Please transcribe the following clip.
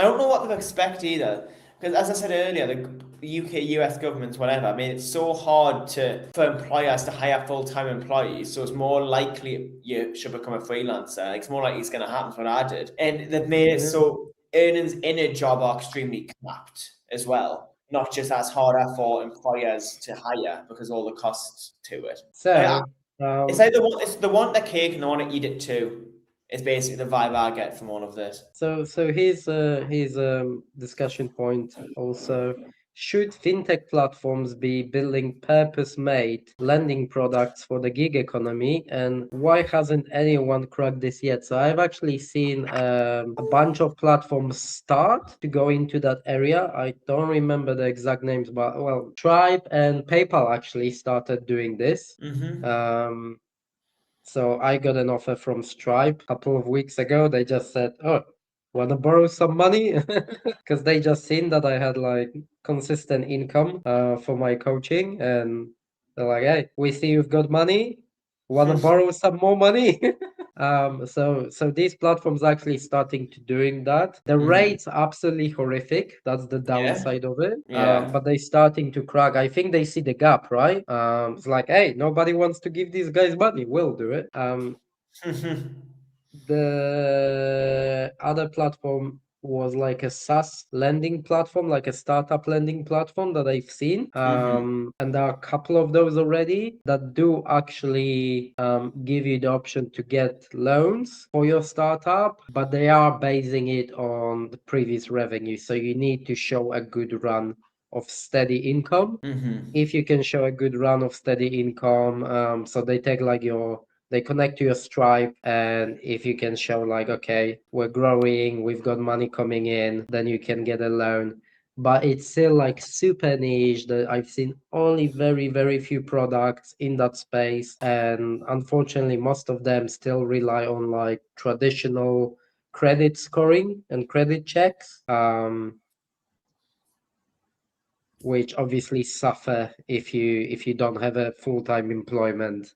don't know what they expect either. Because as I said earlier, the UK, US governments, whatever, I mean, it's so hard for employers to hire full-time employees, so it's more likely you should become a freelancer. Like, it's more likely it's going to happen, what I did. And they've made it Yeah. so earnings in a job are extremely capped as well, not just as harder for employers to hire because all the costs to it. So, It's like it's the want the cake and the want to eat it too. It's basically the vibe I get from all of this. so here's discussion point also. Should fintech platforms be building purpose-made lending products for the gig economy, and why hasn't anyone cracked this yet? So I've actually seen a bunch of platforms start to go into that area. I don't remember the exact names, but well, Stripe and PayPal actually started doing this. So I got an offer from Stripe a couple of weeks ago. They just said, "Oh, want to borrow some money?" Because they just seen that I had like consistent income for my coaching, and they're like, "Hey, we see you've got money. Want to borrow some more money?" So these platforms are actually starting to doing that. The rates are absolutely horrific. That's the downside of it. Yeah. But they starting to crack. I think they see the gap, right? It's like, hey, nobody wants to give these guys money. We'll do it. The other platform was like a SaaS lending platform, like a startup lending platform that I've seen. And there are a couple of those already that do actually give you the option to get loans for your startup, but they are basing it on the previous revenue. So you need to show a good run of steady income. If you can show a good run of steady income, so they take like they connect to your Stripe, and if you can show like, okay, we're growing, we've got money coming in, then you can get a loan. But it's still like super niche that I've seen only very, very few products in that space. And unfortunately, most of them still rely on like traditional credit scoring and credit checks. Which obviously suffer if you don't have a full-time employment.